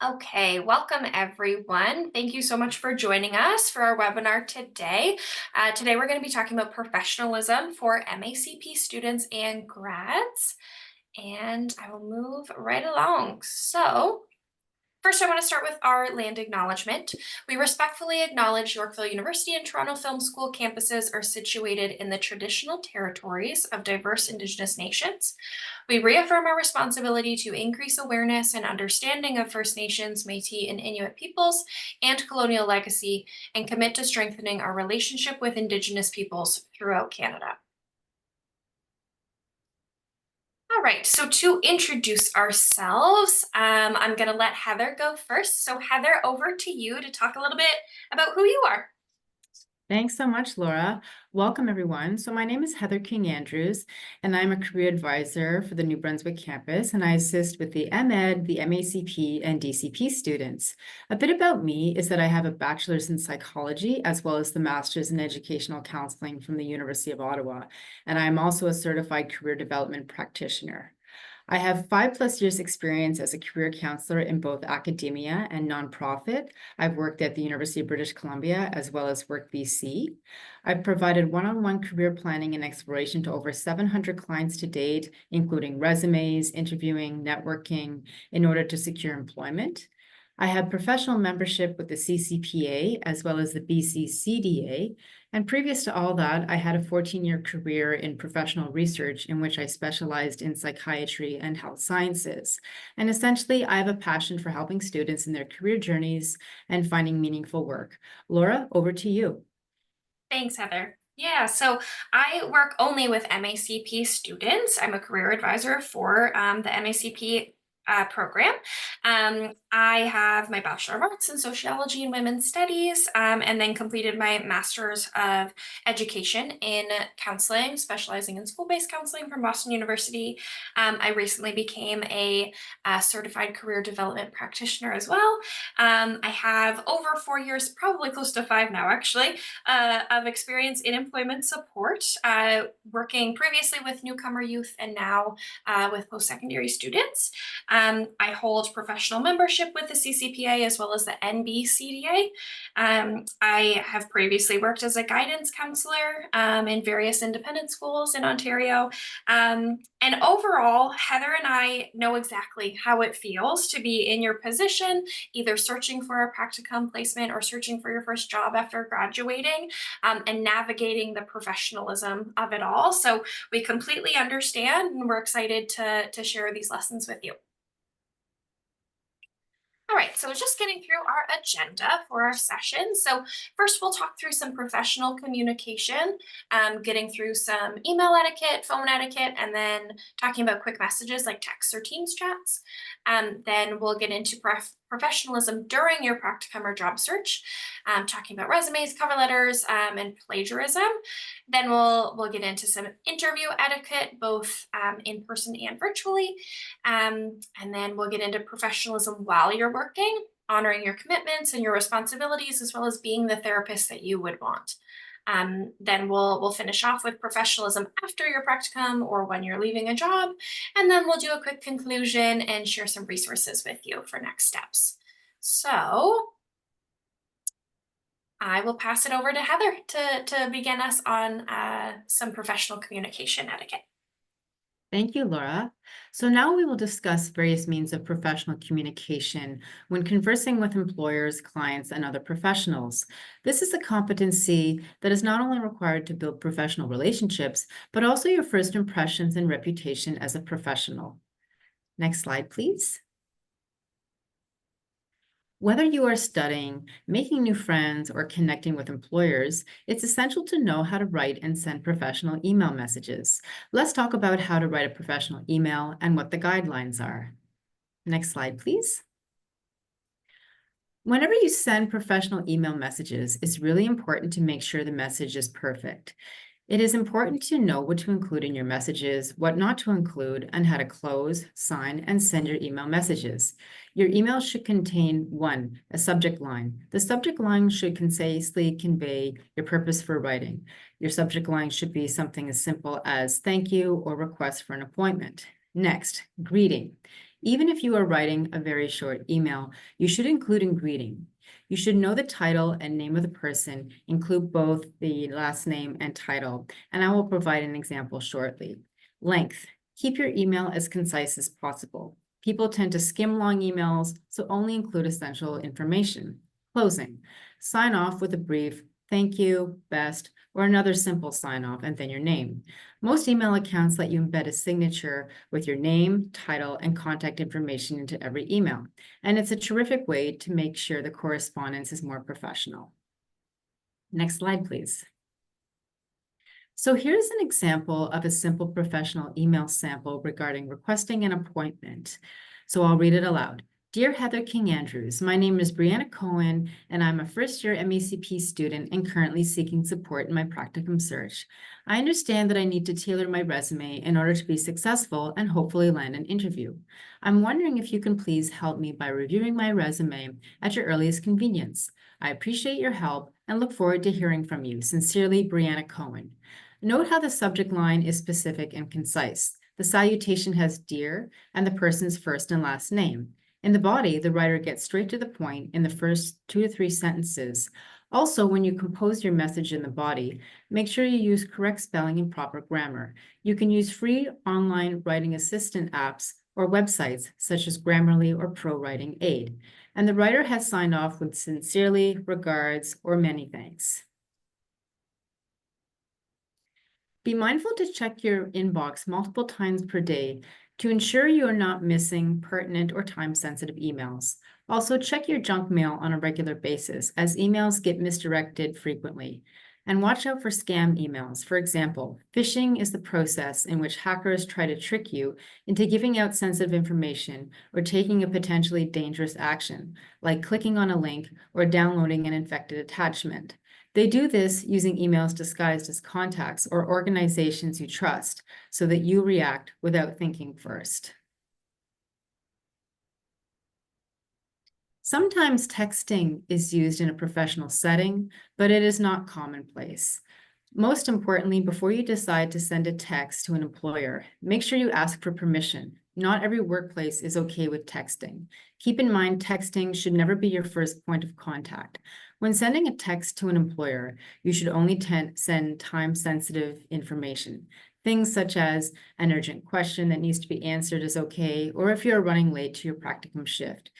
Okay, welcome everyone. Thank you so much for joining us for our webinar today. Today we're going to be talking about professionalism for MACP students and grads, and I will move right along. So, first, I want to start with our land acknowledgement. We respectfully acknowledge Yorkville University and Toronto Film School campuses are situated in the traditional territories of diverse Indigenous nations. We reaffirm our responsibility to increase awareness and understanding of First Nations, Métis, and Inuit peoples and colonial legacy, and commit to strengthening our relationship with Indigenous peoples throughout Canada. All right, so to introduce ourselves, I'm going to let Heather go first. So Heather, over to you to talk a little bit about who you are. Thanks so much, Laura. Welcome, everyone. So my name is Heather King-Andrews, and I'm a career advisor for the New Brunswick campus, and I assist with the MEd, the MACP, and DCP students. A bit about me is that I have a bachelor's in psychology, as well as the master's in educational counseling from the University of Ottawa, and I'm also a certified career development practitioner. I have 5+ years experience as a career counselor in both academia and nonprofit. I've worked at the University of British Columbia as well as Work BC. I've provided one-on-one career planning and exploration to over 700 clients to date, including resumes, interviewing, networking, in order to secure employment. I have professional membership with the CCPA as well as the BC CDA. And previous to all that, I had a 14-year career in professional research in which I specialized in psychiatry and health sciences. And essentially, I have a passion for helping students in their career journeys and finding meaningful work. Laura, over to you. Thanks, Heather. Yeah, so I work only with MACP students. I'm a career advisor for the MACP program. I have my Bachelor of Arts in Sociology and Women's Studies, and then completed my Master's of Education in Counseling, specializing in school-based counseling from Boston University. I recently became a certified career development practitioner as well. I have over 4 years, probably close to 5 now actually, of experience in employment support, working previously with newcomer youth and now with post-secondary students. I hold professional membership with the CCPA as well as the NBCDA. I have previously worked as a guidance counselor in various independent schools in Ontario. And overall, Heather and I know exactly how it feels to be in your position, either searching for a practicum placement or searching for your first job after graduating, and navigating the professionalism of it all. So we completely understand, and we're excited to share these lessons with you. All right, so just getting through our agenda for our session. So first we'll talk through some professional communication, getting through some email etiquette, phone etiquette, and then talking about quick messages like texts or Teams chats. Then we'll get into professionalism during your practicum or job search, talking about resumes, cover letters, and plagiarism. Then we'll get into some interview etiquette, both in person and virtually. And then we'll get into professionalism while you're working, honoring your commitments and your responsibilities, as well as being the therapist that you would want. Then we'll finish off with professionalism after your practicum or when you're leaving a job. And then we'll do a quick conclusion and share some resources with you for next steps. So I will pass it over to Heather to begin us on some professional communication etiquette. Thank you, Laura. So now we will discuss various means of professional communication when conversing with employers, clients, and other professionals. This is a competency that is not only required to build professional relationships, but also your first impressions and reputation as a professional. Next slide, please. Whether you are studying, making new friends, or connecting with employers, it's essential to know how to write and send professional email messages. Let's talk about how to write a professional email and what the guidelines are. Next slide, please. Whenever you send professional email messages, it's really important to make sure the message is perfect. It is important to know what to include in your messages, what not to include, and how to close, sign, and send your email messages. Your email should contain 1, a subject line. The subject line should concisely convey your purpose for writing. Your subject line should be something as simple as thank you or request for an appointment. Next, greeting. Even if you are writing a very short email, you should include in greeting. You should know the title and name of the person, include both the last name and title, and I will provide an example shortly. Length. Keep your email as concise as possible. People tend to skim long emails, so only include essential information. Closing. Sign off with a brief thank you, best, or another simple sign off, and then your name. Most email accounts let you embed a signature with your name, title, and contact information into every email. And it's a terrific way to make sure the correspondence is more professional. Next slide, please. So here's an example of a simple professional email sample regarding requesting an appointment. So I'll read it aloud. Dear Heather King Andrews, my name is Brianna Cohen, and I'm a first-year MACP student and currently seeking support in my practicum search. I understand that I need to tailor my resume in order to be successful and hopefully land an interview. I'm wondering if you can please help me by reviewing my resume at your earliest convenience. I appreciate your help and look forward to hearing from you. Sincerely, Brianna Cohen. Note how the subject line is specific and concise. The salutation has dear and the person's first and last name. In the body, the writer gets straight to the point in the first 2 to 3 sentences. Also, when you compose your message in the body, make sure you use correct spelling and proper grammar. You can use free online writing assistant apps or websites such as Grammarly or Pro Writing Aid. And the writer has signed off with sincerely, regards, or many thanks. Be mindful to check your inbox multiple times per day to ensure you are not missing pertinent or time-sensitive emails. Also, check your junk mail on a regular basis as emails get misdirected frequently. And watch out for scam emails. For example, phishing is the process in which hackers try to trick you into giving out sensitive information or taking a potentially dangerous action, like clicking on a link or downloading an infected attachment. They do this using emails disguised as contacts or organizations you trust so that you react without thinking first. Sometimes texting is used in a professional setting, but it is not commonplace. Most importantly, before you decide to send a text to an employer, make sure you ask for permission. Not every workplace is okay with texting. Keep in mind, texting should never be your first point of contact. When sending a text to an employer, you should only send time-sensitive information. Things such as an urgent question that needs to be answered is okay, or if you're running late to your practicum shift.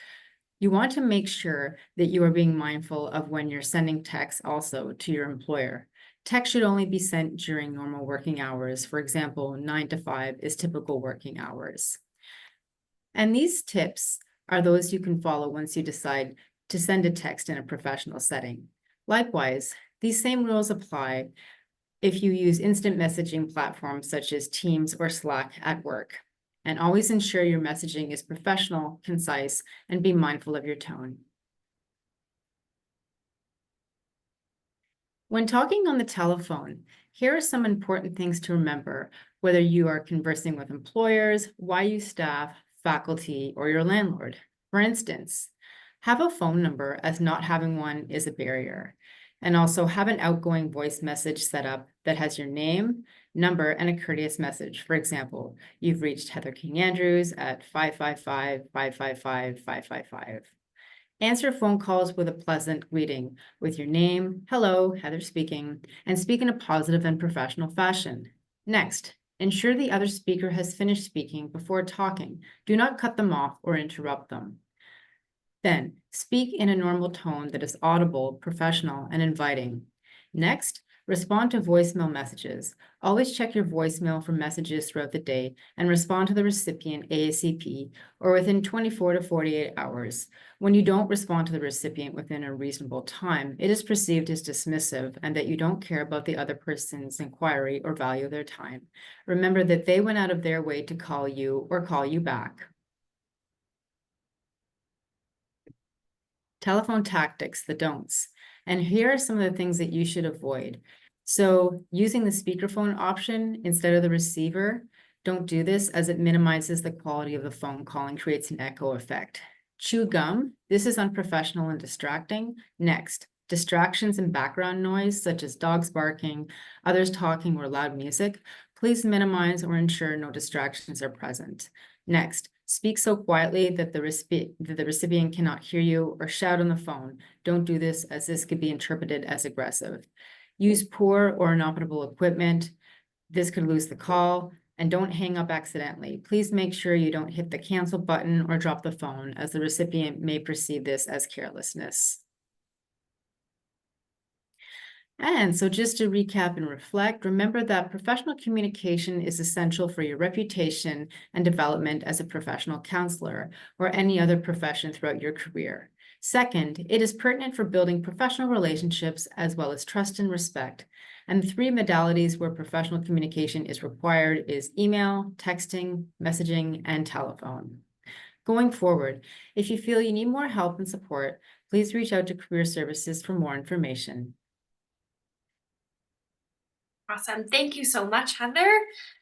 You want to make sure that you are being mindful of when you're sending texts also to your employer. Text should only be sent during normal working hours. For example, 9 to 5 is typical working hours. And these tips are those you can follow once you decide to send a text in a professional setting. Likewise, these same rules apply if you use instant messaging platforms such as Teams or Slack at work. And always ensure your messaging is professional, concise, and be mindful of your tone. When talking on the telephone, here are some important things to remember, whether you are conversing with employers, YU staff, faculty, or your landlord. For instance, have a phone number, as not having one is a barrier. And also have an outgoing voice message set up that has your name, number, and a courteous message. For example, you've reached Heather King Andrews at 555-555-555. Answer phone calls with a pleasant greeting with your name, hello, Heather speaking, and speak in a positive and professional fashion. Next, ensure the other speaker has finished speaking before talking. Do not cut them off or interrupt them. Then, speak in a normal tone that is audible, professional, and inviting. Next, respond to voicemail messages. Always check your voicemail for messages throughout the day and respond to the recipient ASAP or within 24 to 48 hours. When you don't respond to the recipient within a reasonable time, it is perceived as dismissive and that you don't care about the other person's inquiry or value their time. Remember that they went out of their way to call you or call you back. Telephone tactics, the don'ts. And here are some of the things that you should avoid. So using the speakerphone option instead of the receiver, don't do this as it minimizes the quality of the phone call and creates an echo effect. Chew gum, this is unprofessional and distracting. Next, distractions and background noise such as dogs barking, others talking, or loud music. Please minimize or ensure no distractions are present. Next, Speak so quietly that the recipient cannot hear you, or shout on the phone. Don't do this, as this could be interpreted as aggressive. Use poor or inoperable equipment. This could lose the call. And don't hang up accidentally. Please make sure you don't hit the cancel button or drop the phone, as the recipient may perceive this as carelessness. And so just to recap and reflect, remember that professional communication is essential for your reputation and development as a professional counselor or any other profession throughout your career. Second, it is pertinent for building professional relationships as well as trust and respect. And the three modalities where professional communication is required is email, texting, messaging, and telephone. Going forward, if you feel you need more help and support, please reach out to Career Services for more information. Awesome. Thank you so much, Heather.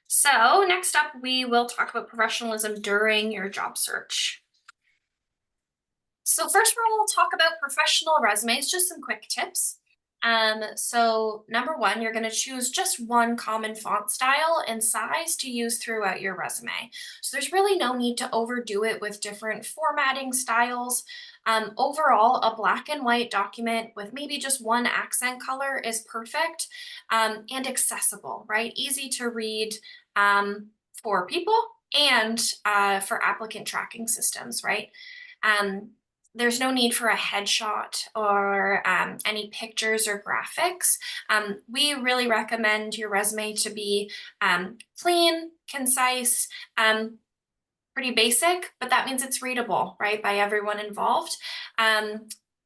So next up, we will talk about professionalism during your job search. So first, we'll talk about professional resumes, just some quick tips. So number one, you're going to choose just one common font style and size to use throughout your resume. So there's really no need to overdo it with different formatting styles. Overall, a black and white document with maybe just one accent color is perfect, and accessible, right? Easy to read for people and for applicant tracking systems, right? Um, there's no need for a headshot or any pictures or graphics. We really recommend your resume to be clean, concise, pretty basic, but that means it's readable, right, by everyone involved.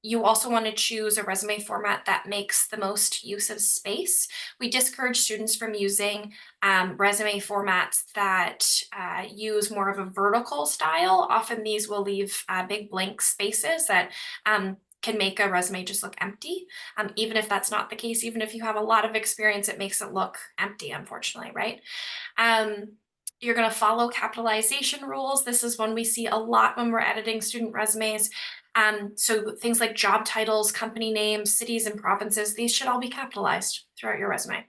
You also want to choose a resume format that makes the most use of space. We discourage students from using resume formats that use more of a vertical style. Often these will leave big blank spaces that can make a resume just look empty. Even if that's not the case, even if you have a lot of experience, it makes it look empty, unfortunately, right? You're going to follow capitalization rules. This is one we see a lot when we're editing student resumes. So things like job titles, company names, cities and provinces, these should all be capitalized throughout your resume.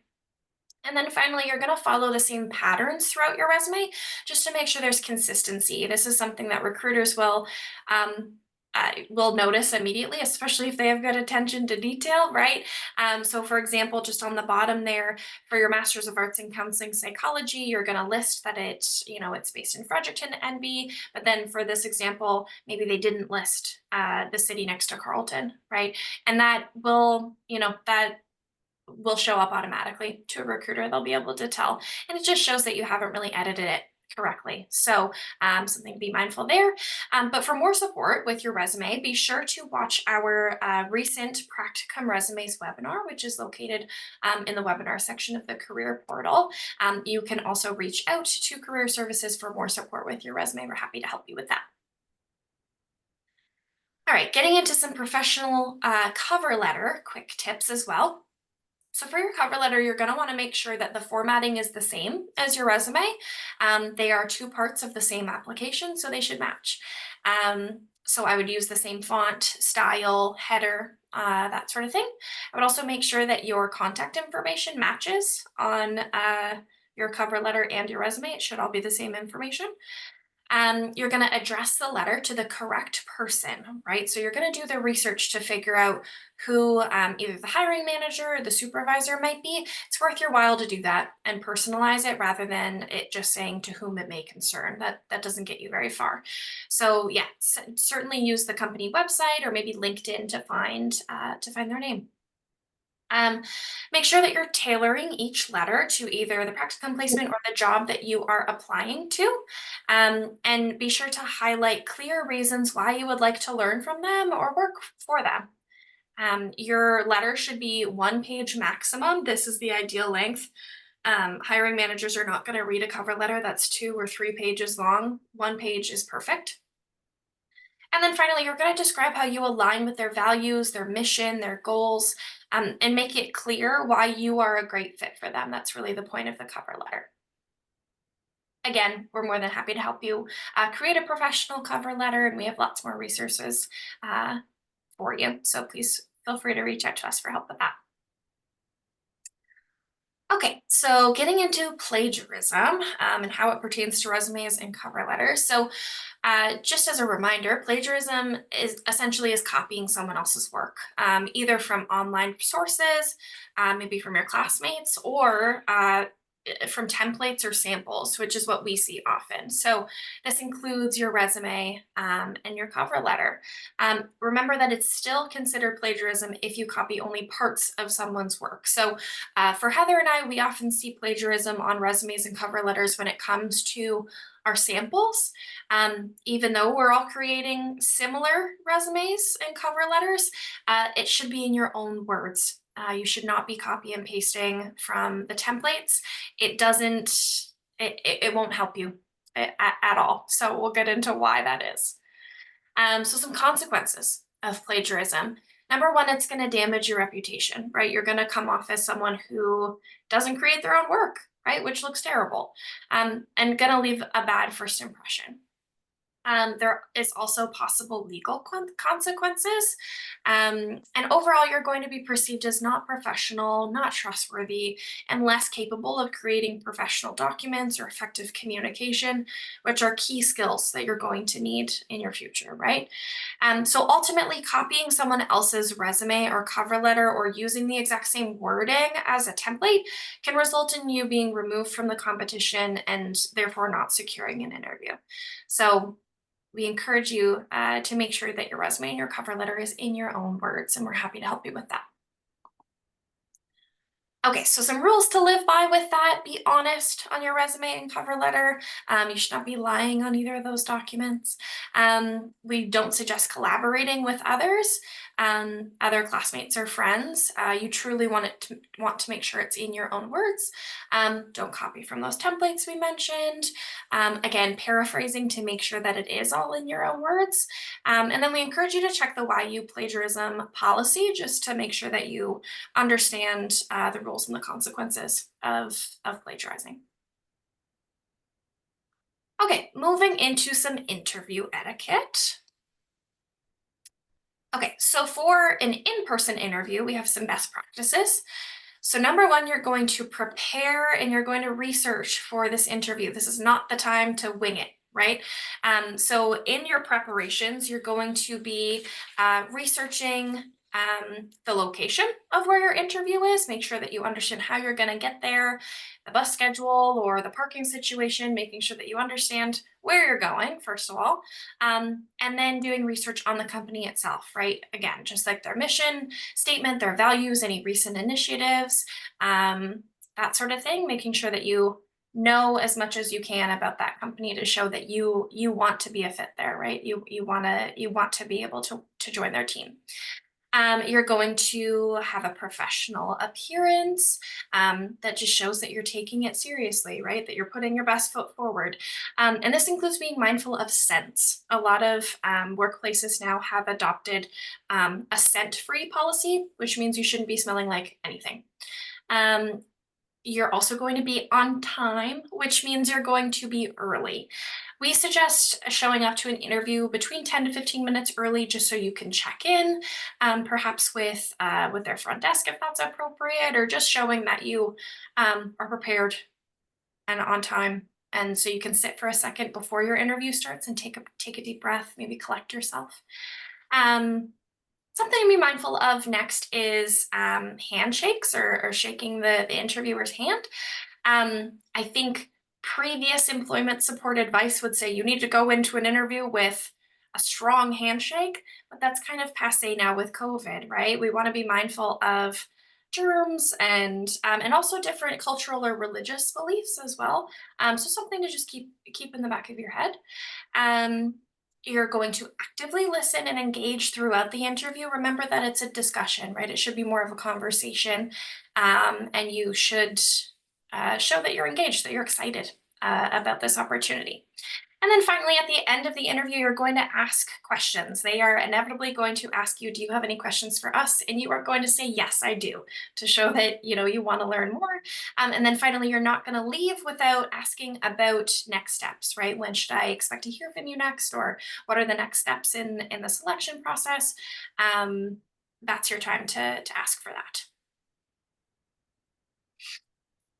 And then finally, you're going to follow the same patterns throughout your resume just to make sure there's consistency. This is something that recruiters will notice immediately, especially if they have good attention to detail, right? So for example, just on the bottom there, for your Master's of Arts in Counseling Psychology, you're going to list that it's based in Fredericton, NB, but then for this example, maybe they didn't list the city next to Carleton, right? And that will show up automatically to a recruiter. They'll be able to tell. And it just shows that you haven't really edited it correctly. So something to be mindful there. But for more support with your resume, be sure to watch our recent Practicum Resumes webinar, which is located in the webinar section of the career portal. You can also reach out to Career Services for more support with your resume. We're happy to help you with that. All right, getting into some professional cover letter quick tips as well. So for your cover letter, you're going to want to make sure that the formatting is the same as your resume. They are two parts of the same application, so they should match. So I would use the same font, style, header, that sort of thing. I would also make sure that your contact information matches on your cover letter and your resume. It should all be the same information. You're going to address the letter to the correct person, right? So you're going to do the research to figure out who either the hiring manager or the supervisor might be. It's worth your while to do that and personalize it rather than it just saying to whom it may concern. That doesn't get you very far. So yeah, certainly use the company website or maybe LinkedIn to find their name. Make sure that you're tailoring each letter to either the practicum placement or the job that you are applying to. And be sure to highlight clear reasons why you would like to learn from them or work for them. Your letter should be 1 page maximum. This is the ideal length. Hiring managers are not going to read a cover letter that's 2 or 3 pages long. 1 page is perfect. And then finally, you're going to describe how you align with their values, their mission, their goals, and make it clear why you are a great fit for them. That's really the point of the cover letter. Again, we're more than happy to help you create a professional cover letter, and we have lots more resources for you. So please feel free to reach out to us for help with that. Okay, so getting into plagiarism and how it pertains to resumes and cover letters. So, just as a reminder, plagiarism is essentially is copying someone else's work, either from online sources, maybe from your classmates, or from templates or samples, which is what we see often. So this includes your resume and your cover letter. Remember that it's still considered plagiarism if you copy only parts of someone's work. So for Heather and I, we often see plagiarism on resumes and cover letters when it comes to our samples. Even though we're all creating similar resumes and cover letters, it should be in your own words. You should not be copy and pasting from the templates. It doesn't, it won't help you at all. So we'll get into why that is. So some consequences of plagiarism. Number one, it's going to damage your reputation, right? You're going to come off as someone who doesn't create their own work, right? Which looks terrible, and going to leave a bad first impression. There is also possible legal consequences. And overall, you're going to be perceived as not professional, not trustworthy, and less capable of creating professional documents or effective communication, which are key skills that you're going to need in your future, right? So ultimately, copying someone else's resume or cover letter or using the exact same wording as a template can result in you being removed from the competition and therefore not securing an interview. So we encourage you to make sure that your resume and your cover letter is in your own words, and we're happy to help you with that. Okay, so some rules to live by with that. Be honest on your resume and cover letter. You should not be lying on either of those documents. We don't suggest collaborating with others, other classmates or friends. You truly want to make sure it's in your own words. Don't copy from those templates we mentioned. Again, paraphrasing to make sure that it is all in your own words. And then we encourage you to check the YU plagiarism policy just to make sure that you understand the rules and the consequences of plagiarizing. Okay, moving into some interview etiquette. Okay, so for an in-person interview, we have some best practices. So number one, you're going to prepare and you're going to research for this interview. This is not the time to wing it, right? So in your preparations, you're going to be researching the location of where your interview is. Make sure that you understand how you're going to get there, the bus schedule or the parking situation, making sure that you understand where you're going, first of all, and then doing research on the company itself, right? Again, just like their mission statement, their values, any recent initiatives, that sort of thing, making sure that you know as much as you can about that company to show that you want to be a fit there, right? You want to be able to join their team. You're going to have a professional appearance that just shows that you're taking it seriously, right? That you're putting your best foot forward. And this includes being mindful of scents. A lot of workplaces now have adopted a scent-free policy, which means you shouldn't be smelling like anything. You're also going to be on time, which means you're going to be early. We suggest showing up to an interview between 10 to 15 minutes early just so you can check in, perhaps with their front desk if that's appropriate, or just showing that you are prepared and on time. And so you can sit for a second before your interview starts and take a deep breath, maybe collect yourself. Something to be mindful of next is handshakes or shaking the interviewer's hand. I think previous employment support advice would say you need to go into an interview with a strong handshake, but that's kind of passe now with COVID, right? We want to be mindful of germs and also different cultural or religious beliefs as well. So something to just keep in the back of your head. Um, you're going to actively listen and engage throughout the interview. Remember that it's a discussion, right? It should be more of a conversation, and you should show that you're engaged, that you're excited about this opportunity. And then finally, at the end of the interview, you're going to ask questions. They are inevitably going to ask you, do you have any questions for us? And you are going to say, yes, I do, to show that you want to learn more. And then finally, you're not going to leave without asking about next steps, right? When should I expect to hear from you next? Or what are the next steps in the selection process? That's your time to ask for that.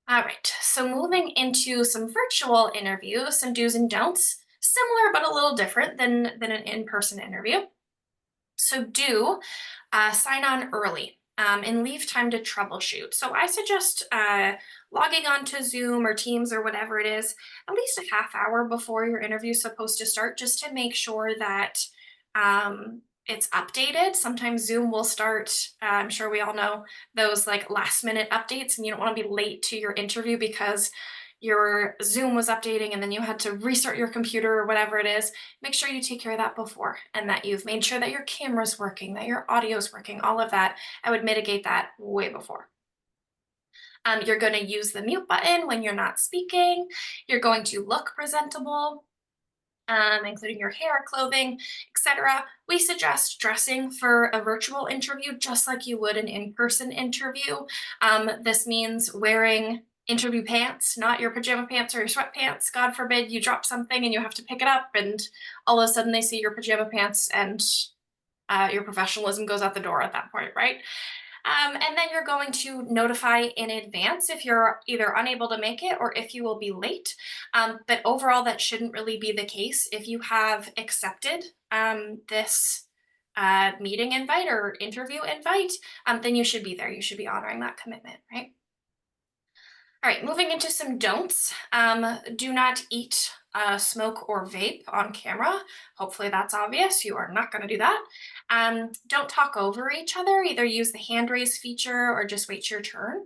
All right, so moving into some virtual interviews, some do's and don'ts, similar but a little different than an in-person interview. So do sign on early and leave time to troubleshoot. So I suggest logging on to Zoom or Teams or whatever it is at least a half hour before your interview is supposed to start, just to make sure that it's updated. Sometimes Zoom will start, I'm sure we all know those like last minute updates, and you don't want to be late to your interview because your Zoom was updating and then you had to restart your computer or whatever it is. Make sure you take care of that before, and that you've made sure that your camera's working, that your audio's working, all of that. I would mitigate that way before. You're going to use the mute button when you're not speaking. You're going to look presentable, including your hair, clothing, etc. We suggest dressing for a virtual interview just like you would an in-person interview. This means wearing interview pants, not your pajama pants or your sweatpants. God forbid you drop something and you have to pick it up, and all of a sudden they see your pajama pants, and your professionalism goes out the door at that point, right? And then you're going to notify in advance if you're either unable to make it or if you will be late. But overall, that shouldn't really be the case. If you have accepted this meeting invite or interview invite, then you should be there. You should be honoring that commitment, right? All right, moving into some don'ts. Do not eat, smoke, or vape on camera. Hopefully that's obvious. You are not going to do that. Don't talk over each other. Either use the hand raise feature or just wait your turn.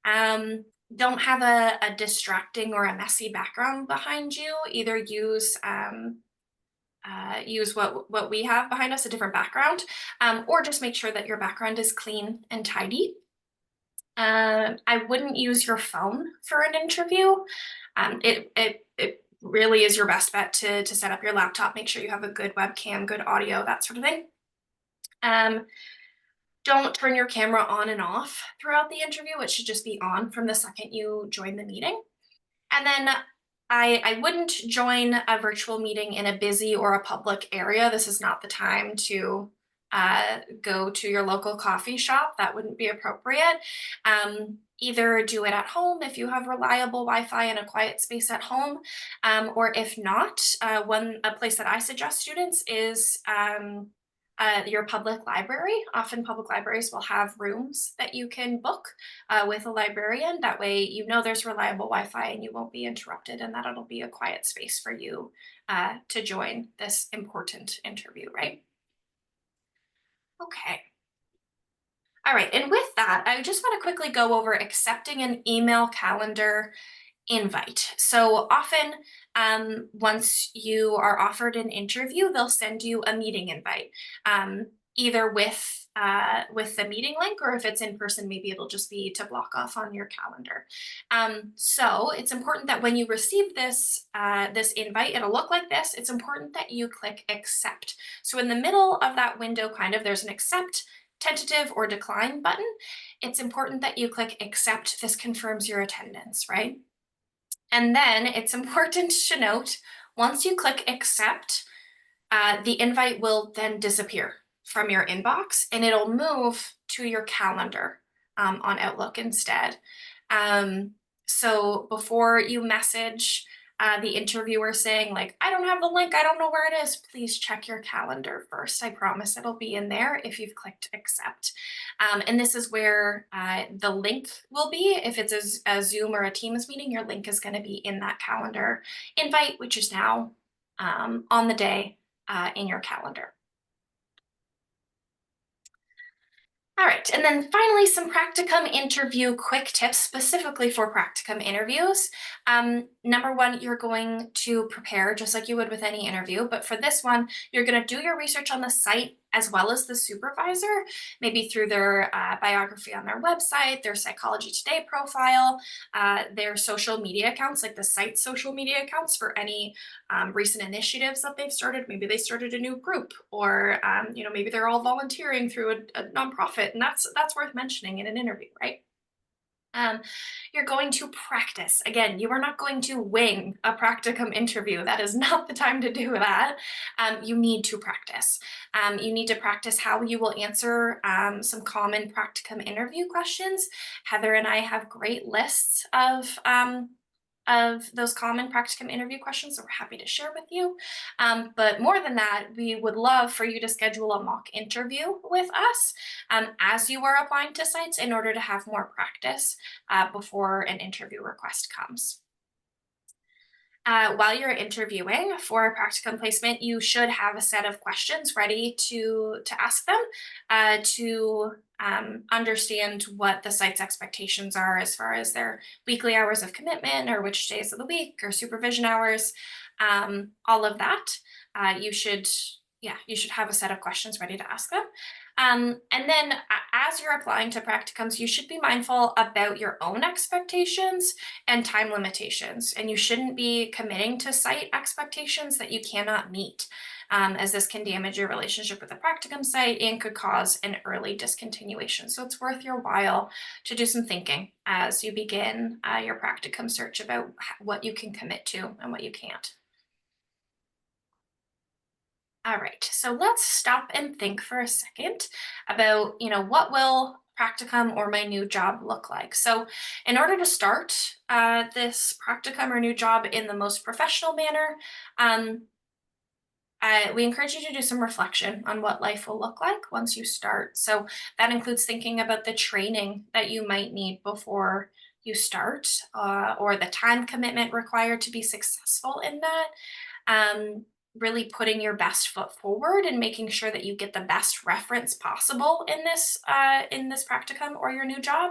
Um, don't have a distracting or a messy background behind you. Either use what we have behind us, a different background, or just make sure that your background is clean and tidy. I wouldn't use your phone for an interview. It really is your best bet to set up your laptop. Make sure you have a good webcam, good audio, that sort of thing. Um, don't turn your camera on and off throughout the interview. It should just be on from the second you join the meeting. And then I wouldn't join a virtual meeting in a busy or a public area. This is not the time to go to your local coffee shop. That wouldn't be appropriate. Either do it at home if you have reliable Wi-Fi and a quiet space at home, or if not, a place that I suggest students is your public library. Often public libraries will have rooms that you can book with a librarian. That way you know there's reliable Wi-Fi and you won't be interrupted, and that it'll be a quiet space for you to join this important interview, right? Okay. All right, and with that, I just want to quickly go over accepting an email calendar invite. So often, once you are offered an interview, they'll send you a meeting invite, either with the meeting link, or if it's in person, maybe it'll just be to block off on your calendar. So it's important that when you receive this invite, it'll look like this. It's important that you click accept. So in the middle of that window, kind of, there's an accept, tentative, or decline button. It's important that you click accept. This confirms your attendance, right? And then it's important to note, once you click accept, the invite will then disappear from your inbox and it'll move to your calendar on Outlook instead. So before you message the interviewer saying like, I don't have the link, I don't know where it is, please check your calendar first. I promise it'll be in there if you've clicked accept. And this is where the link will be. If it's a Zoom or a Teams meeting, your link is going to be in that calendar invite, which is now on the day in your calendar. All right, and then finally, some practicum interview quick tips specifically for practicum interviews. Number one, you're going to prepare just like you would with any interview, but for this one, you're going to do your research on the site as well as the supervisor, maybe through their biography on their website, their Psychology Today profile, their social media accounts, like the site's social media accounts for any recent initiatives that they've started. Maybe they started a new group, or maybe they're all volunteering through a nonprofit, and that's worth mentioning in an interview, right? Um, you're going to practice. Again, you are not going to wing a practicum interview. That is not the time to do that. You need to practice. You need to practice how you will answer some common practicum interview questions. Heather and I have great lists of those common practicum interview questions that we're happy to share with you. But more than that, we would love for you to schedule a mock interview with us as you are applying to sites in order to have more practice before an interview request comes. While you're interviewing for a practicum placement, you should have a set of questions ready to ask them to understand what the site's expectations are as far as their weekly hours of commitment or which days of the week or supervision hours, all of that. You should have a set of questions ready to ask them. And then as you're applying to practicums, you should be mindful about your own expectations and time limitations. And you shouldn't be committing to site expectations that you cannot meet, as this can damage your relationship with the practicum site and could cause an early discontinuation. So it's worth your while to do some thinking as you begin your practicum search about what you can commit to and what you can't. All right, so let's stop and think for a second about, what will practicum or my new job look like? So in order to start this practicum or new job in the most professional manner, um, we encourage you to do some reflection on what life will look like once you start. So that includes thinking about the training that you might need before you start, or the time commitment required to be successful in that. Really putting your best foot forward and making sure that you get the best reference possible in this practicum or your new job,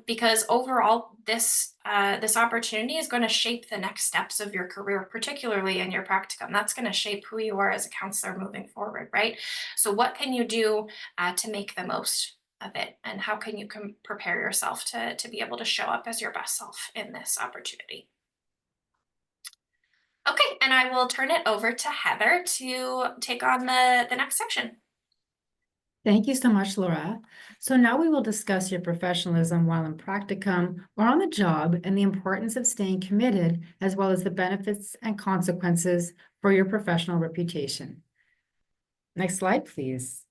because overall this opportunity is going to shape the next steps of your career, particularly in your practicum. That's going to shape who you are as a counselor moving forward, right? So what can you do to make the most of it, and how can you prepare yourself to be able to show up as your best self in this opportunity? Okay, and I will turn it over to Heather to take on the next section. Thank you so much, Laura. So now we will discuss your professionalism while in practicum or on the job and the importance of staying committed, as well as the benefits and consequences for your professional reputation. Next slide, please.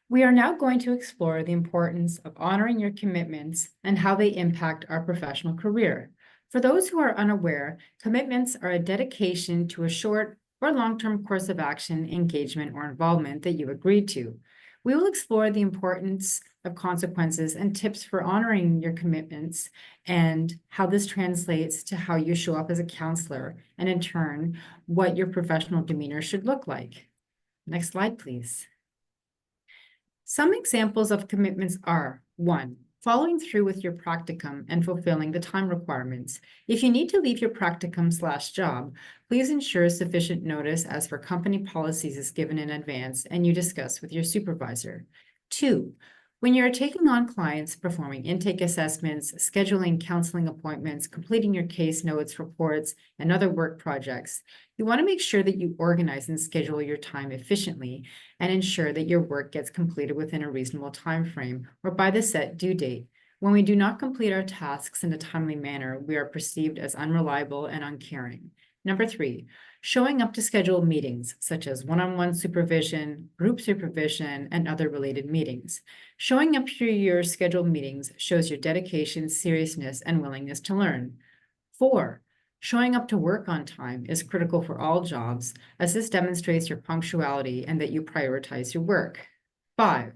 We are now going to explore the importance of honoring your commitments and how they impact our professional career. For those who are unaware, commitments are a dedication to a short or long-term course of action, engagement, or involvement that you agreed to. We will explore the importance of consequences and tips for honoring your commitments and how this translates to how you show up as a counselor, and in turn, what your professional demeanor should look like. Next slide, please. Some examples of commitments are: 1, following through with your practicum and fulfilling the time requirements. If you need to leave your practicum/job, please ensure sufficient notice as per company policies is given in advance and you discuss with your supervisor. 2, when you're taking on clients, performing intake assessments, scheduling counseling appointments, completing your case notes, reports, and other work projects, you want to make sure that you organize and schedule your time efficiently and ensure that your work gets completed within a reasonable time frame or by the set due date. When we do not complete our tasks in a timely manner, we are perceived as unreliable and uncaring. Number 3, showing up to scheduled meetings, such as one-on-one supervision, group supervision, and other related meetings. Showing up to your scheduled meetings shows your dedication, seriousness, and willingness to learn. 4, showing up to work on time is critical for all jobs, as this demonstrates your punctuality and that you prioritize your work. 5,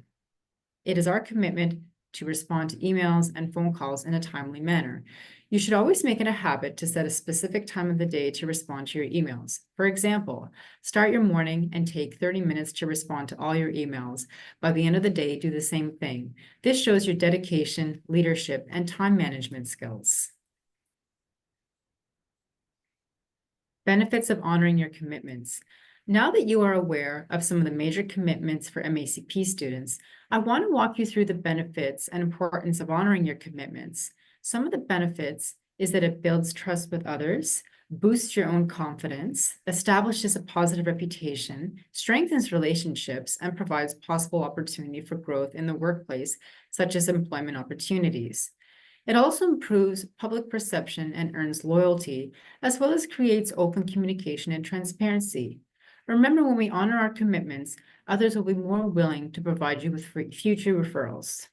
it is our commitment to respond to emails and phone calls in a timely manner. You should always make it a habit to set a specific time of the day to respond to your emails. For example, start your morning and take 30 minutes to respond to all your emails. By the end of the day, do the same thing. This shows your dedication, leadership, and time management skills. Benefits of honoring your commitments. Now that you are aware of some of the major commitments for MACP students, I want to walk you through the benefits and importance of honoring your commitments. Some of the benefits is that it builds trust with others, boosts your own confidence, establishes a positive reputation, strengthens relationships, and provides possible opportunity for growth in the workplace, such as employment opportunities. It also improves public perception and earns loyalty, as well as creates open communication and transparency. Remember, when we honor our commitments, others will be more willing to provide you with future referrals.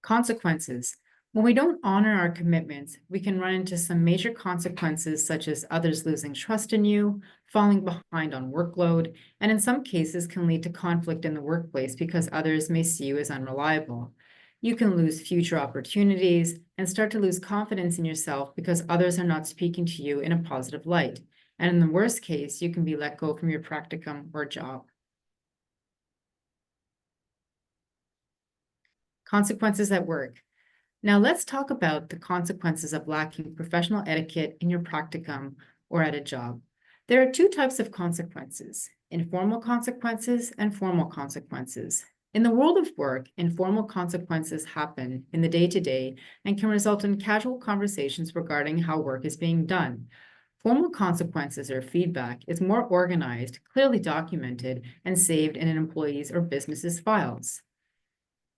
Consequences. When we don't honor our commitments, we can run into some major consequences, such as others losing trust in you, falling behind on workload, and in some cases can lead to conflict in the workplace because others may see you as unreliable. You can lose future opportunities and start to lose confidence in yourself because others are not speaking to you in a positive light. And in the worst case, you can be let go from your practicum or job. Consequences at work. Now let's talk about the consequences of lacking professional etiquette in your practicum or at a job. There are two types of consequences: informal consequences and formal consequences. In the world of work, informal consequences happen in the day-to-day and can result in casual conversations regarding how work is being done. Formal consequences or feedback is more organized, clearly documented, and saved in an employee's or business's files.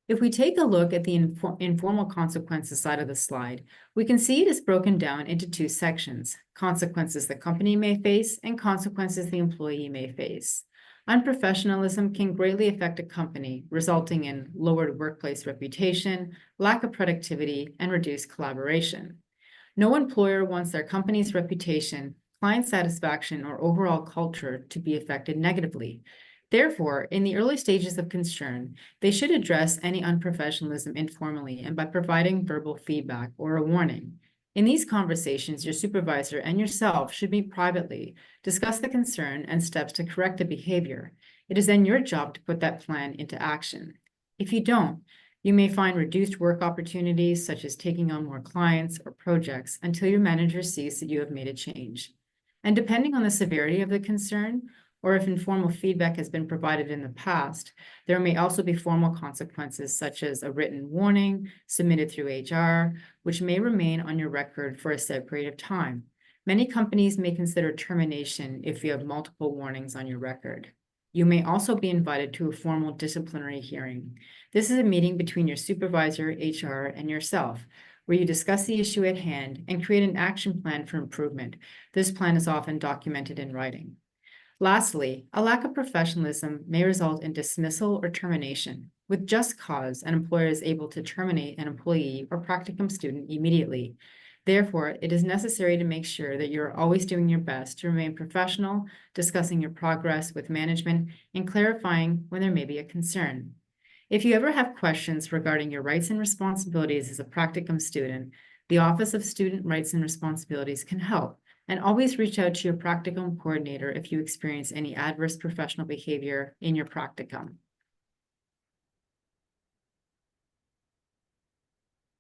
If we take a look at the informal consequences side of the slide, we can see it is broken down into two sections: consequences the company may face and consequences the employee may face. Unprofessionalism can greatly affect a company, resulting in lowered workplace reputation, lack of productivity, and reduced collaboration. No employer wants their company's reputation, client satisfaction, or overall culture to be affected negatively. Therefore, in the early stages of concern, they should address any unprofessionalism informally and by providing verbal feedback or a warning. In these conversations, your supervisor and yourself should meet privately, discuss the concern and steps to correct the behavior. It is then your job to put that plan into action. If you don't, you may find reduced work opportunities, such as taking on more clients or projects, until your manager sees that you have made a change. And depending on the severity of the concern, or if informal feedback has been provided in the past, there may also be formal consequences, such as a written warning submitted through HR, which may remain on your record for a set period of time. Many companies may consider termination if you have multiple warnings on your record. You may also be invited to a formal disciplinary hearing. This is a meeting between your supervisor, HR, and yourself, where you discuss the issue at hand and create an action plan for improvement. This plan is often documented in writing. Lastly, a lack of professionalism may result in dismissal or termination. With just cause, an employer is able to terminate an employee or practicum student immediately. Therefore, it is necessary to make sure that you're always doing your best to remain professional, discussing your progress with management, and clarifying when there may be a concern. If you ever have questions regarding your rights and responsibilities as a practicum student, the Office of Student Rights and Responsibilities can help. And always reach out to your practicum coordinator if you experience any adverse professional behavior in your practicum.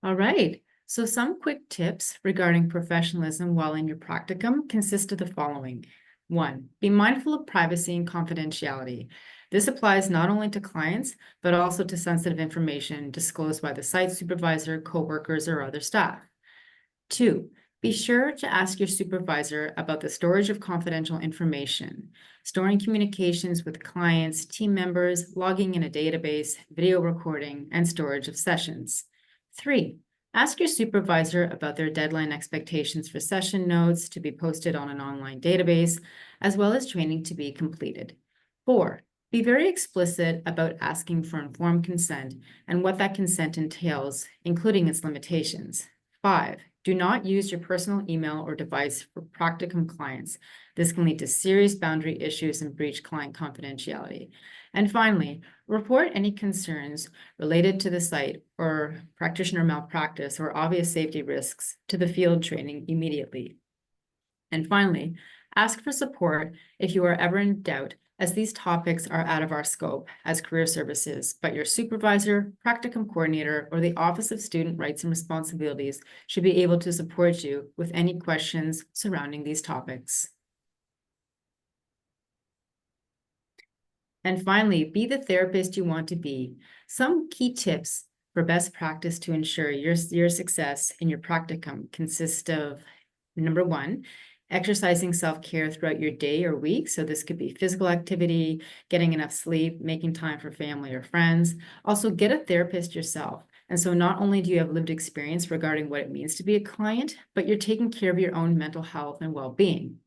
All right, so some quick tips regarding professionalism while in your practicum consist of the following. 1, be mindful of privacy and confidentiality. This applies not only to clients, but also to sensitive information disclosed by the site supervisor, coworkers, or other staff. 2, be sure to ask your supervisor about the storage of confidential information, storing communications with clients, team members, logging in a database, video recording, and storage of sessions. 3, ask your supervisor about their deadline expectations for session notes to be posted on an online database, as well as training to be completed. 4, be very explicit about asking for informed consent and what that consent entails, including its limitations. 5, do not use your personal email or device for practicum clients. This can lead to serious boundary issues and breach client confidentiality. And finally, report any concerns related to the site or practitioner malpractice or obvious safety risks to the field training immediately. And finally, ask for support if you are ever in doubt, as these topics are out of our scope as career services, but your supervisor, practicum coordinator, or the Office of Student Rights and Responsibilities should be able to support you with any questions surrounding these topics. And finally, be the therapist you want to be. Some key tips for best practice to ensure your success in your practicum consist of: number 1, Exercising self-care throughout your day or week. So this could be physical activity, getting enough sleep, making time for family or friends. Also, get a therapist yourself. And so not only do you have lived experience regarding what it means to be a client, but you're taking care of your own mental health and well-being.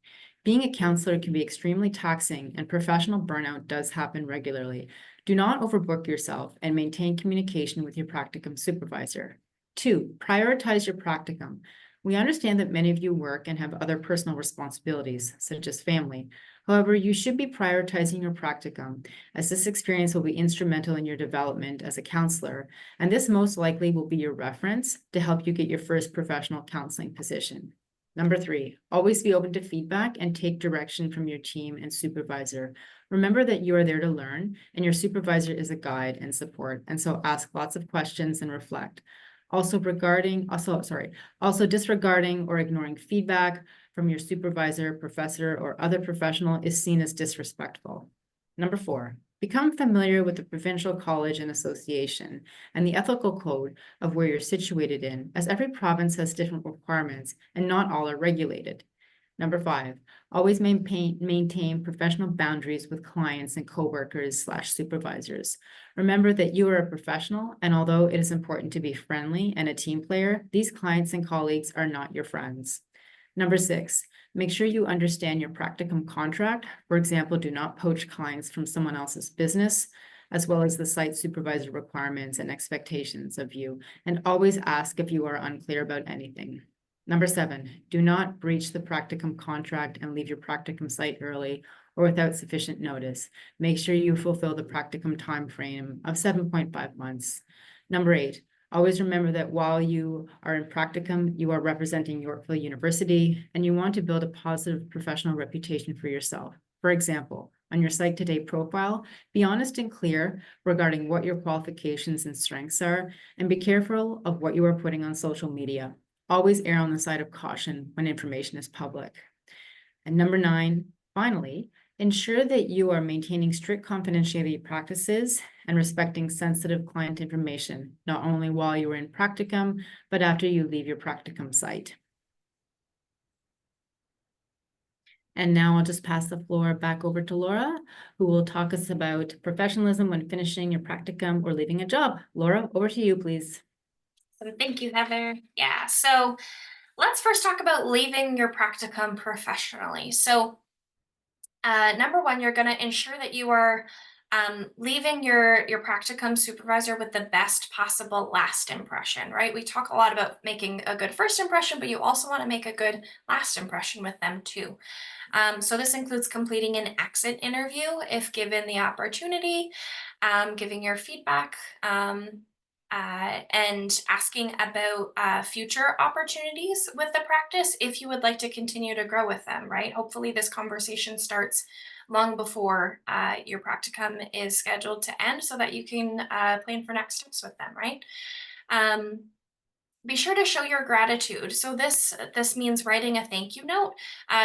Being a counselor can be extremely taxing, and professional burnout does happen regularly. Do not overbook yourself and maintain communication with your practicum supervisor. 2, prioritize your practicum. We understand that many of you work and have other personal responsibilities, such as family. However, you should be prioritizing your practicum, as this experience will be instrumental in your development as a counselor, and this most likely will be your reference to help you get your first professional counseling position. Number 3, always be open to feedback and take direction from your team and supervisor. Remember that you are there to learn, and your supervisor is a guide and support, and so ask lots of questions and reflect. Also disregarding or ignoring feedback from your supervisor, professor, or other professional is seen as disrespectful. Number 4, become familiar with the provincial college and association and the ethical code of where you're situated in, as every province has different requirements and not all are regulated. Number 5, always maintain professional boundaries with clients and coworkers/supervisors. Remember that you are a professional, and although it is important to be friendly and a team player, these clients and colleagues are not your friends. Number 6, make sure you understand your practicum contract. For example, do not poach clients from someone else's business, as well as the site supervisor requirements and expectations of you, and always ask if you are unclear about anything. Number 7, do not breach the practicum contract and leave your practicum site early or without sufficient notice. Make sure you fulfill the practicum time frame of 7.5 months. Number 8, always remember that while you are in practicum, you are representing Yorkville University, and you want to build a positive professional reputation for yourself. For example, on your Site Today profile, be honest and clear regarding what your qualifications and strengths are, and be careful of what you are putting on social media. Always err on the side of caution when information is public. And number 9, finally, ensure that you are maintaining strict confidentiality practices and respecting sensitive client information, not only while you are in practicum, but after you leave your practicum site. And now I'll just pass the floor back over to Laura, who will talk us about professionalism when finishing your practicum or leaving a job. Laura, over to you, please. So thank you, Heather. Yeah, so let's first talk about leaving your practicum professionally. So number one, you're going to ensure that you are leaving your practicum supervisor with the best possible last impression, right? We talk a lot about making a good first impression, but you also want to make a good last impression with them too. So this includes completing an exit interview if given the opportunity, giving your feedback, and asking about future opportunities with the practice if you would like to continue to grow with them, right? Hopefully this conversation starts long before your practicum is scheduled to end so that you can plan for next steps with them, right? Be sure to show your gratitude. So this means writing a thank you note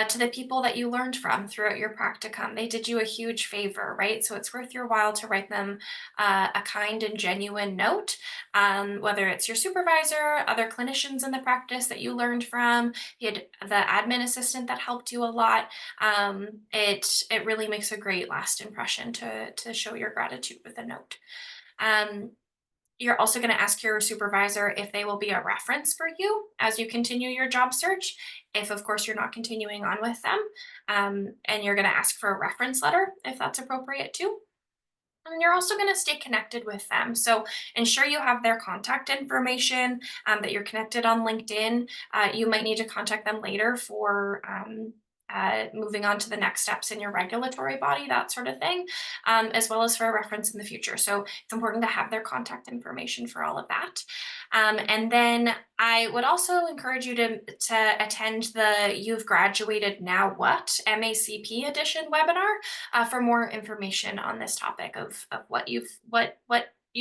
to the people that you learned from throughout your practicum. They did you a huge favor, right? So it's worth your while to write them a kind and genuine note, whether it's your supervisor, other clinicians in the practice that you learned from, the admin assistant that helped you a lot. It really makes a great last impression to show your gratitude with a note. You're also going to ask your supervisor if they will be a reference for you as you continue your job search. If, of course, you're not continuing on with them, and you're going to ask for a reference letter if that's appropriate too. And you're also going to stay connected with them. So ensure you have their contact information, that you're connected on LinkedIn. You might need to contact them later for moving on to the next steps in your regulatory body, that sort of thing, as well as for a reference in the future. So it's important to have their contact information for all of that. And then I would also encourage you to attend the You've Graduated Now What MACP edition webinar for more information on this topic of what you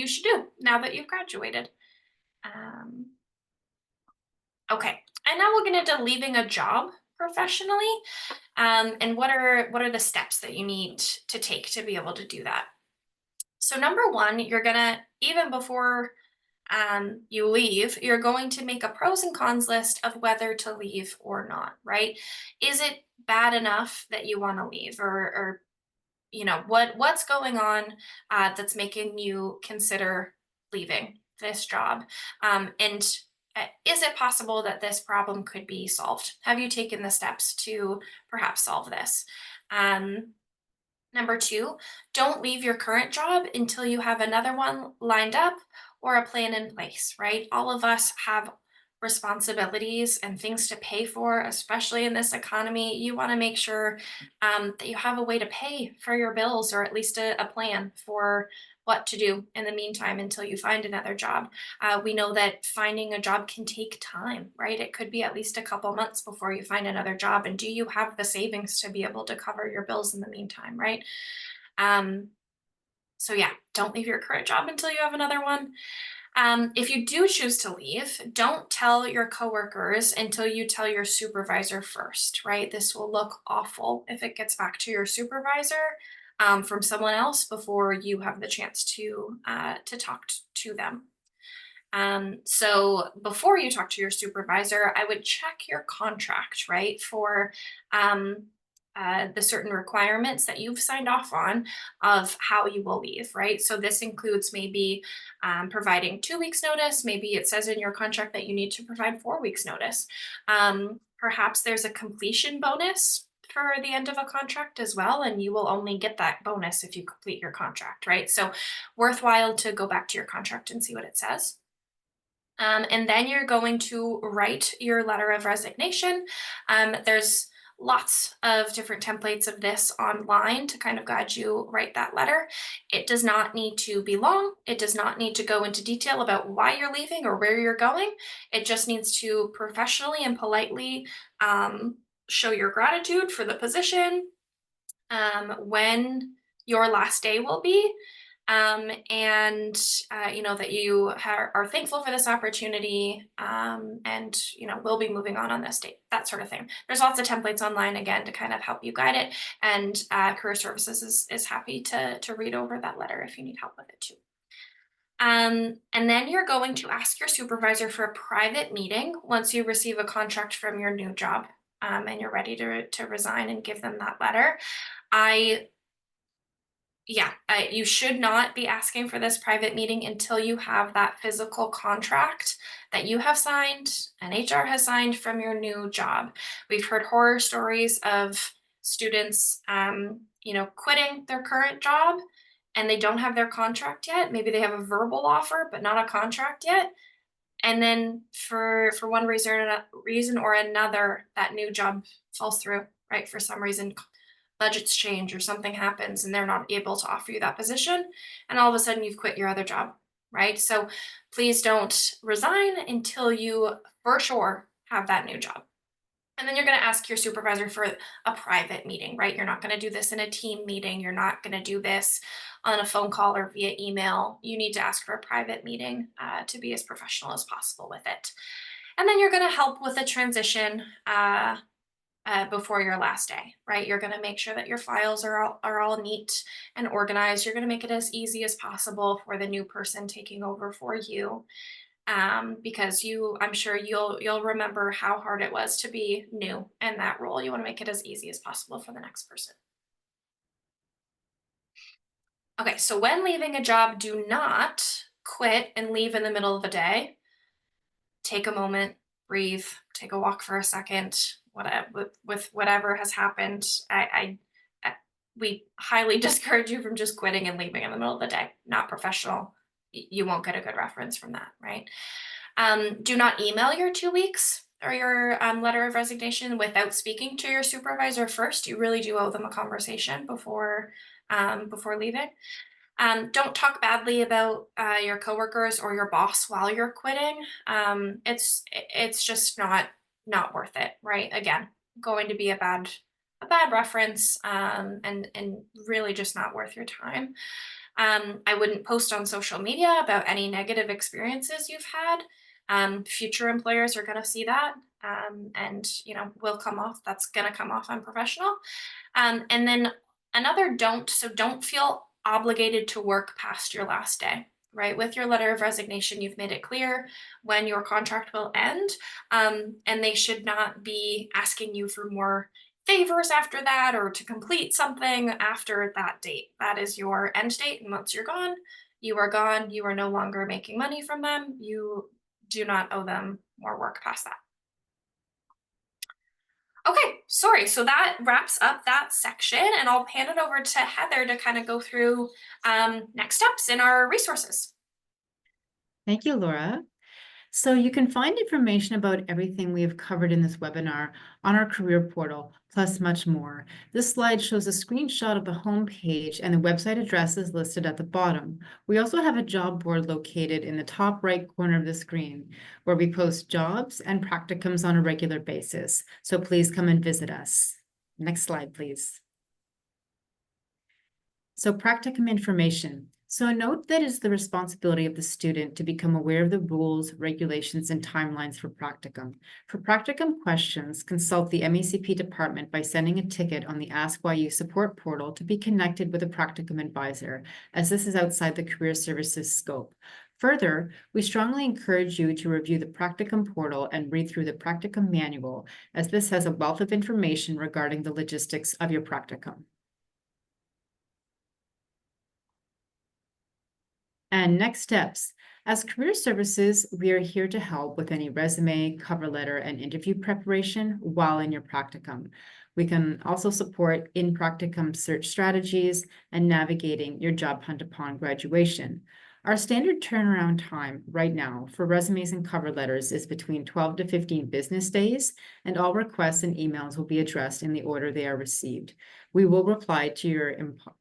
should do now that you've graduated. Okay, and now we'll get into leaving a job professionally, and what are the steps that you need to take to be able to do that. So number one, you're gonna, even before you leave, you're going to make a pros and cons list of whether to leave or not, right? Is it bad enough that you want to leave, or what's going on that's making you consider leaving this job? And is it possible that this problem could be solved? Have you taken the steps to perhaps solve this? Um, Number two, don't leave your current job until you have another one lined up or a plan in place, right? All of us have responsibilities and things to pay for, especially in this economy. You want to make sure that you have a way to pay for your bills, or at least a plan for what to do in the meantime until you find another job. We know that finding a job can take time, right? It could be at least a couple months before you find another job. And do you have the savings to be able to cover your bills in the meantime, right? Um, so yeah, don't leave your current job until you have another one. If you do choose to leave, don't tell your coworkers until you tell your supervisor first, right? This will look awful if it gets back to your supervisor from someone else before you have the chance to talk to them. So before you talk to your supervisor, I would check your contract, right, for um, the certain requirements that you've signed off on of how you will leave, right? So this includes maybe providing 2 weeks notice. Maybe it says in your contract that you need to provide 4 weeks notice. Perhaps there's a completion bonus for the end of a contract as well, and you will only get that bonus if you complete your contract, right? So worthwhile to go back to your contract and see what it says. And then you're going to write your letter of resignation. There's lots of different templates of this online to kind of guide you write that letter. It does not need to be long. It does not need to go into detail about why you're leaving or where you're going. It just needs to professionally and politely show your gratitude for the position, when your last day will be, and that you are thankful for this opportunity, and we'll be moving on this date, that sort of thing. There's lots of templates online again to kind of help you guide it, and career services is happy to read over that letter if you need help with it too. And then you're going to ask your supervisor for a private meeting once you receive a contract from your new job, and you're ready to resign and give them that letter. I Yeah, you should not be asking for this private meeting until you have that physical contract that you have signed and HR has signed from your new job. We've heard horror stories of students, quitting their current job and they don't have their contract yet. Maybe they have a verbal offer, but not a contract yet. And then for one reason or another, that new job falls through, right? For some reason, budgets change or something happens and they're not able to offer you that position, and all of a sudden you've quit your other job, right? So please don't resign until you for sure have that new job. And then you're going to ask your supervisor for a private meeting, right? You're not going to do this in a team meeting. You're not going to do this on a phone call or via email. You need to ask for a private meeting to be as professional as possible with it. And then you're going to help with the transition before your last day, right? You're going to make sure that your files are all neat and organized. You're going to make it as easy as possible for the new person taking over for you, because I'm sure you'll remember how hard it was to be new in that role. You want to make it as easy as possible for the next person. Okay, so when leaving a job, do not quit and leave in the middle of the day. Take a moment, breathe, take a walk for a second. Whatever with whatever has happened, we highly discourage you from just quitting and leaving in the middle of the day. Not professional. You won't get a good reference from that, right? Do not email your 2 weeks or your letter of resignation without speaking to your supervisor first. You really do owe them a conversation before leaving. Don't talk badly about your coworkers or your boss while you're quitting. It's just not worth it, right? Again, going to be a bad reference, and really just not worth your time. I wouldn't post on social media about any negative experiences you've had. Future employers are going to see that, and will come off. That's going to come off unprofessional. And then another don't. So don't feel obligated to work past your last day. right? With your letter of resignation, you've made it clear when your contract will end, and they should not be asking you for more favors after that or to complete something after that date. That is your end date. And once you're gone, you are gone. You are no longer making money from them. You do not owe them more work past that. Okay, sorry. So that wraps up that section, and I'll hand it over to Heather to kind of go through next steps in our resources. Thank you, Laura. So you can find information about everything we have covered in this webinar on our career portal, plus much more. This slide shows a screenshot of the home page, and the website address is listed at the bottom. We also have a job board located in the top right corner of the screen, where we post jobs and practicums on a regular basis. So please come and visit us. Next slide, please. So practicum information. So note that it's the responsibility of the student to become aware of the rules, regulations, and timelines for practicum. For practicum questions, consult the MACP department by sending a ticket on the Ask YU support portal to be connected with a practicum advisor, as this is outside the Career Services scope. Further, we strongly encourage you to review the practicum portal and read through the practicum manual, as this has a wealth of information regarding the logistics of your practicum. And next steps. As Career Services, we are here to help with any resume, cover letter, and interview preparation while in your practicum. We can also support in practicum search strategies and navigating your job hunt upon graduation. Our standard turnaround time right now for resumes and cover letters is between 12 to 15 business days, and all requests and emails will be addressed in the order they are received. We will reply to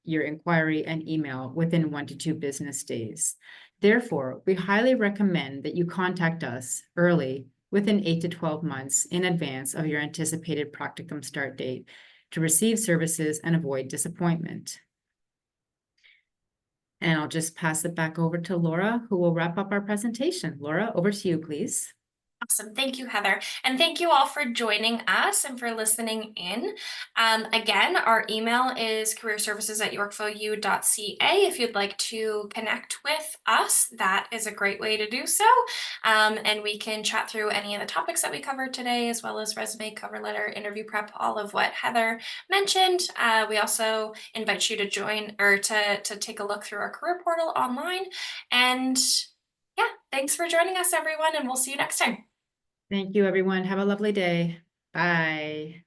your inquiry and email within 1 to 2 business days. Therefore, we highly recommend that you contact us early, within 8 to 12 months in advance of your anticipated practicum start date, to receive services and avoid disappointment. And I'll just pass it back over to Laura, who will wrap up our presentation. Laura, over to you, please. Awesome. Thank you, Heather. And thank you all for joining us and for listening in. Again, our email is careerservices@yorkvilleu.ca. If you'd like to connect with us, that is a great way to do so. And we can chat through any of the topics that we covered today, as well as resume, cover letter, interview prep, all of what Heather mentioned. We also invite you to join or to take a look through our career portal online. And yeah, thanks for joining us, everyone, and we'll see you next time. Thank you, everyone. Have a lovely day. Bye.